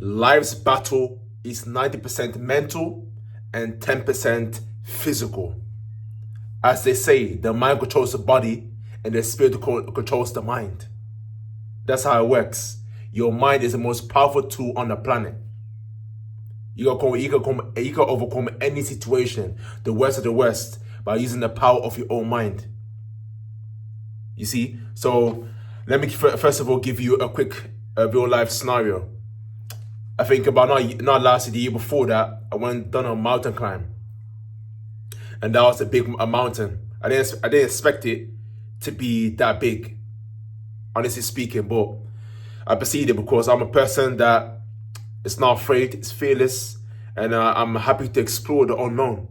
Life's battle is 90% mental and 10% physical. As they say, the mind controls the body and the spirit controls the mind. That's how it works. Your mind is the most powerful tool on the planet. You can overcome any situation, the worst of the worst, by using the power of your own mind. You see? So let me first of all give you a quick real life scenario. I think about not last year, the year before that, I went done a mountain climb, and that was a mountain. I didn't expect it to be that big, honestly speaking. But I proceeded because I'm a person that is not afraid, is fearless, and I'm happy to explore the unknown.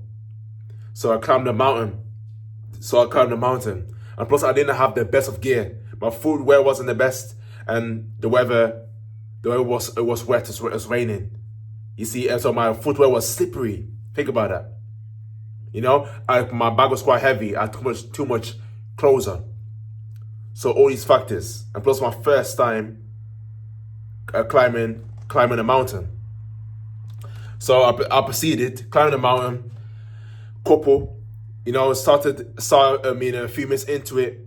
So I climbed the mountain. And plus I didn't have the best of gear. My footwear wasn't the best, and the weather was wet. It was raining. You see, and so my footwear was slippery. Think about that. You know, my bag was quite heavy. I had too much clothes on. So all these factors, and plus my first time climbing a mountain. So I proceeded climbing the mountain. A few minutes into it,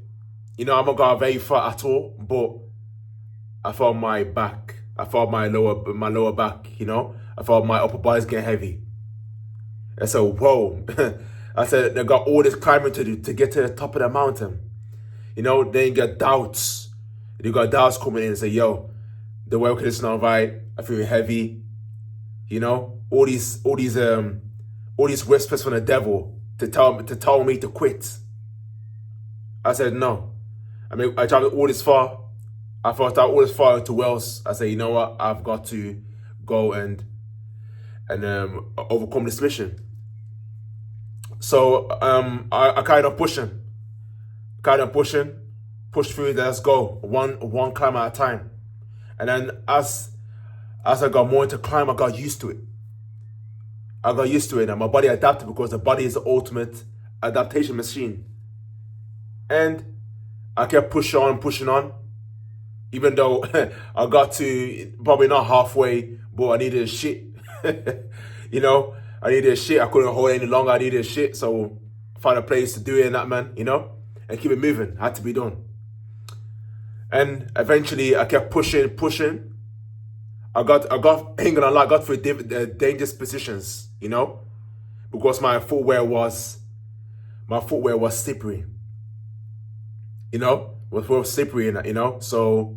I'm not going very far at all, but I felt my back. I felt my lower back, I felt my upper body's getting heavy. I said, whoa. I said, they got all this climbing to do to get to the top of the mountain. Then you get doubts. You got doubts coming in and say, yo, the weather conditions not right. I feel heavy. All these whispers from the devil to tell me to quit. I said, no. I traveled all this far. I thought out all this far into Wales. I said, you know what? I've got to go and overcome this mission. So I kind of push through. Let's go one climb at a time. And then as I got more into climb, I got used to it. And my body adapted because the body is the ultimate adaptation machine. And I kept pushing on, even though I got to probably not halfway, but I needed a shit. I needed a shit. I couldn't hold it any longer. I needed a shit. So find a place to do it in that, man, and keep it moving. Had to be done. And eventually I kept pushing. I got through dangerous positions, because my footwear was slippery. Was slippery in that, So,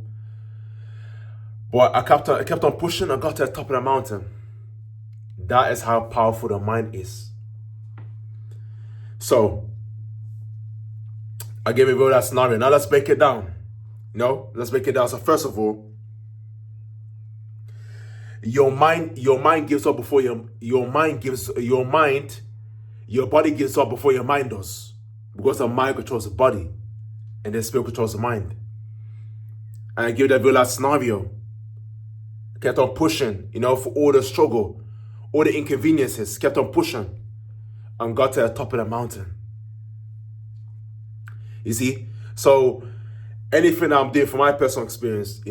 but I kept on pushing. I got to the top of the mountain. That is how powerful the mind is. So, I gave you that scenario. Now let's break it down. Let's break it down. So first of all, your body gives up before your mind does, because the mind controls the body and the spirit controls the mind. And I give that real life scenario. I kept on pushing, for all the struggle, all the inconveniences, kept on pushing and got to the top of the mountain. You see? So anything I'm doing from my personal experience,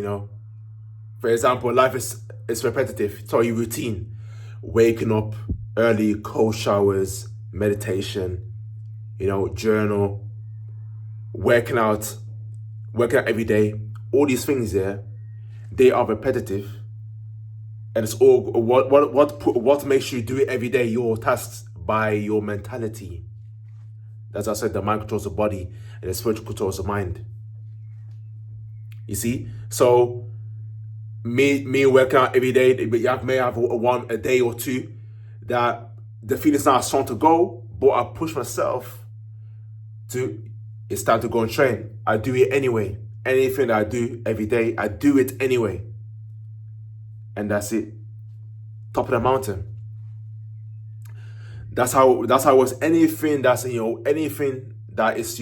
for example, life is repetitive. It's all your routine. Waking up early, cold showers, meditation, journal, working out every day. All these things they are repetitive. And it's all what makes you do it every day, your tasks, by your mentality. As I said, the mind controls the body and the spirit controls the mind. You see? So me working out every day, but I may have a day or two that the feeling's not strong to go, but I push myself it's time to go and train. I do it anyway. Anything that I do every day, I do it anyway. And that's it. Top of the mountain. That's how it works. Anything that's anything that is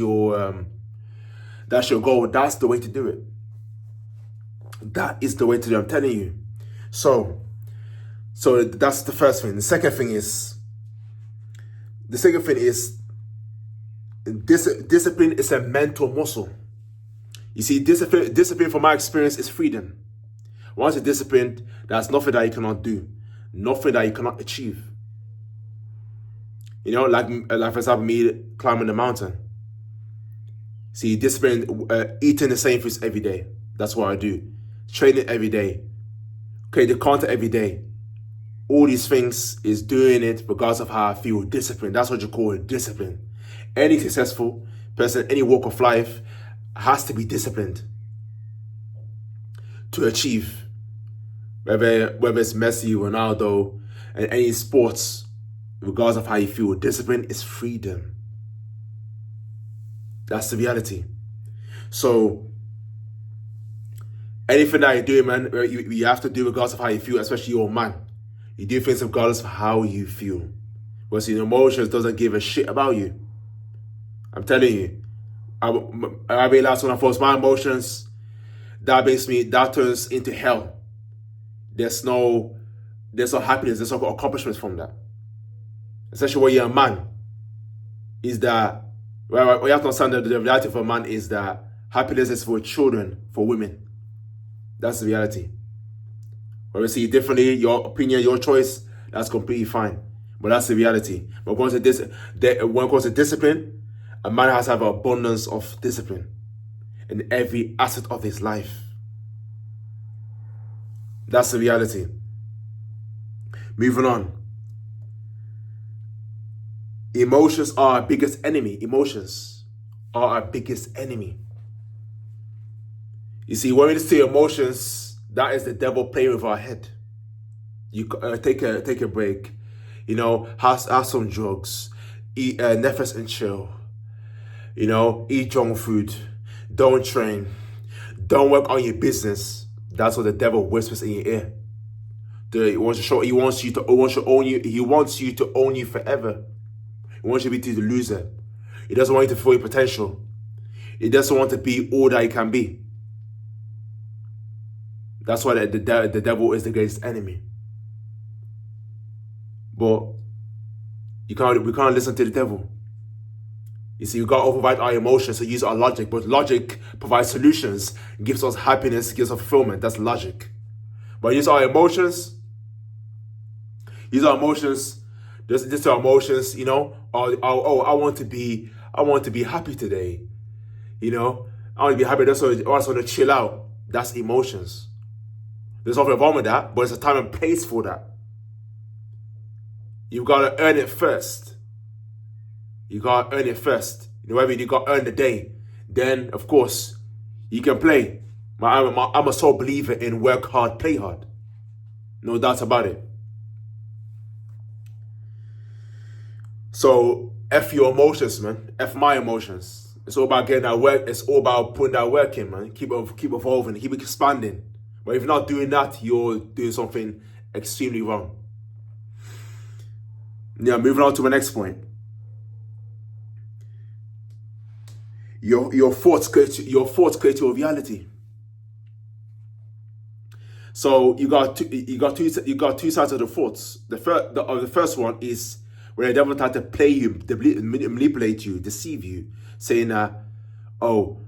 that's your goal, that's the way to do it. That is the way to do it, I'm telling you. So that's the first thing. The second thing is discipline is a mental muscle. You see, discipline from my experience is freedom. Once you're disciplined, there's nothing that you cannot do, nothing that you cannot achieve. You know, like for example, me climbing the mountain. See, discipline, eating the same foods every day. That's what I do. Training every day. Create the content every day. All these things is doing it regardless of how I feel. Discipline. That's what you call it. Discipline. Any successful person, any walk of life has to be disciplined to achieve. Whether it's Messi, Ronaldo, and any sports, regardless of how you feel, discipline is freedom. That's the reality. So anything that you do, man, you have to do regardless of how you feel, especially your man. You do things regardless of how you feel. Because your emotions doesn't give a shit about you. I'm telling you. I realized when I force my emotions, that turns into hell. There's no happiness, there's no accomplishment from that. Especially when you're a man. Is that, well, you have to understand that the reality for a man is that happiness is for children, for women. That's the reality. When we see it differently, your opinion, your choice, that's completely fine. But that's the reality. But when it comes to discipline, a man has to have an abundance of discipline in every aspect of his life. That's the reality. Moving on. Emotions are our biggest enemy. Emotions are our biggest enemy. You see, when we say emotions, that is the devil playing with our head. You take a break, you know, have some drugs, eat Netflix and chill, you know, eat junk food, don't train, don't work on your business. That's what the devil whispers in your ear. He wants you to own you forever. He wants you to be the loser. He doesn't want you to fulfill your potential. He doesn't want to be all that he can be. That's why the devil is the greatest enemy. But we can't listen to the devil. You see, we got to override our emotions and use our logic. But logic provides solutions, gives us happiness, gives us fulfillment. That's logic. But use our emotions. Just our emotions, you know. I want to be happy today. You know, I want to be happy. I just want to chill out. That's emotions. There's nothing wrong with that, but it's a time and place for that. You've got to earn it first. You got to earn it first. You know, whether you got to earn the day, then of course you can play. I'm a sole believer in work hard, play hard. No doubt about it. So F your emotions, man. F my emotions. It's all about getting that work. It's all about putting that work in, man. Keep evolving, keep expanding. But if you're not doing that, you're doing something extremely wrong. Yeah, moving on to my next point. Your thoughts create your reality. So you got two sides of the thoughts. The first one is where the devil tries to play you, manipulate you, deceive you, saying have some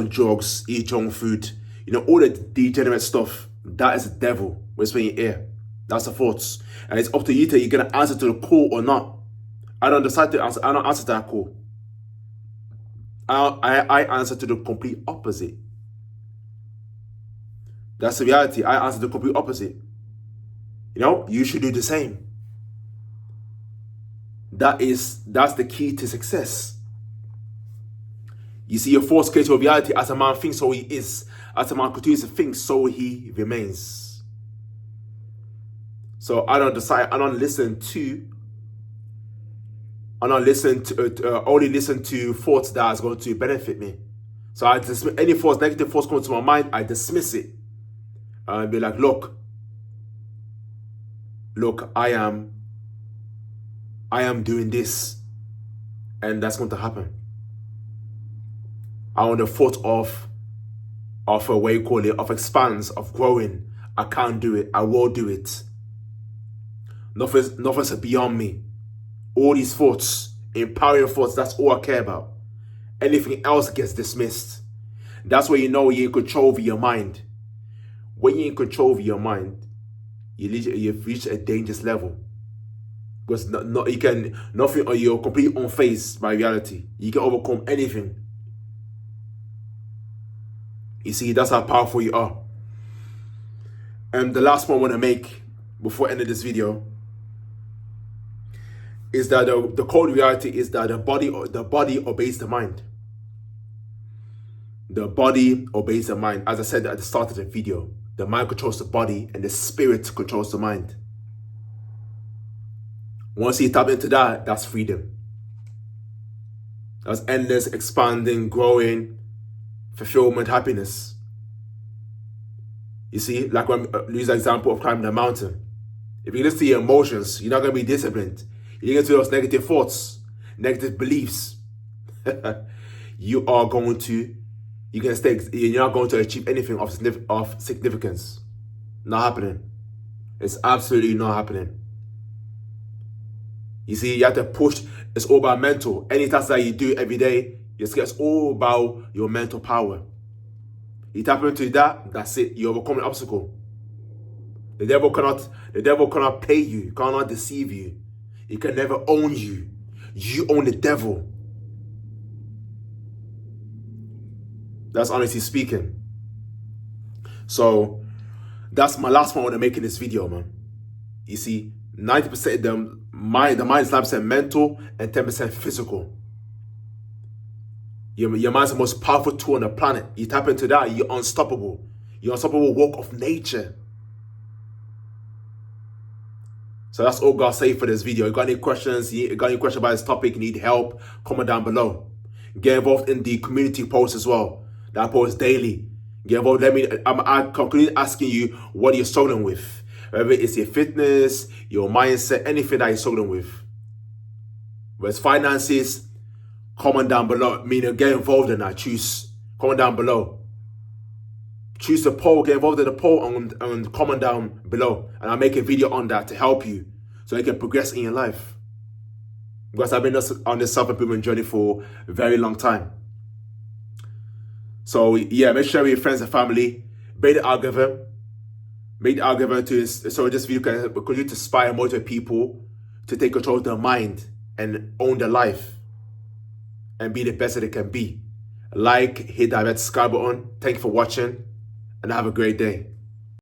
drugs, eat junk food, you know, all the degenerate stuff. That is the devil whispering in your ear. That's the thoughts, and it's up to you you're gonna answer to the call or not. I don't decide to answer. I don't answer to that call. I answer to the complete opposite. That's the reality. I answer the complete opposite. You know, you should do the same. That's the key to success. You see, your thoughts create your reality. As a man thinks, so he is. As a man continues to think, so he remains. So I don't only listen to thoughts that is going to benefit me. So I dismiss any thoughts, negative thoughts come to my mind, I dismiss it. And be like, look, I am doing this, and that's going to happen. I want the thought of a way you call it, of expanse, of growing. I can't do it. I will do it. Nothing's beyond me. All these thoughts, empowering thoughts, that's all I care about. Anything else gets dismissed. That's where you know you're in control over your mind. when you're in control of your mind, you've reached a dangerous level. Because you can nothing, or you're completely unfazed by reality. You can overcome anything. You see, that's how powerful you are. And the last point I want to make before ending this video is that the cold reality is that the body obeys the mind. The body obeys the mind. As I said at the start of the video, the mind controls the body and the spirit controls the mind. Once you tap into that, that's freedom. That's endless, expanding, growing, fulfillment, happiness. You see, like when I use the example of climbing a mountain. If you listen to your emotions, you're not going to be disciplined. You're going to those negative thoughts, negative beliefs. You're not going to achieve anything of significance. Not happening. It's absolutely not happening. You see, you have to push. It's all about mental. Any task that you do every day, it's all about your mental power. You tap into that, that's it. You overcome an obstacle. The devil cannot play you, cannot deceive you. He can never own you. You own the devil. That's honestly speaking. So that's my last point I want to make in this video, man. You see, 90% the mind is 90% mental and 10% physical. Your mind's the most powerful tool on the planet. You tap into that, you're unstoppable. You're unstoppable work of nature. So that's all God say for this video. You got any questions? You got any questions about this topic? You need help? Comment down below. Get involved in the community post as well. That I post daily. Get involved. I'm concluding asking you what you're struggling with. Whether it's your fitness, your mindset, anything that you're struggling with. Whether it's finances, comment down below. Meaning get involved in that. Comment down below. Choose the poll, get involved in the poll and comment down below. And I'll make a video on that to help you so you can progress in your life. Because I've been on this self-improvement journey for a very long time. So yeah, make sure with your friends and family. Make the algorithm. Make the algorithm so this video can continue to inspire and motivate people to take control of their mind and own their life and be the best that they can be. Like, hit that red subscribe button. Thank you for watching and have a great day.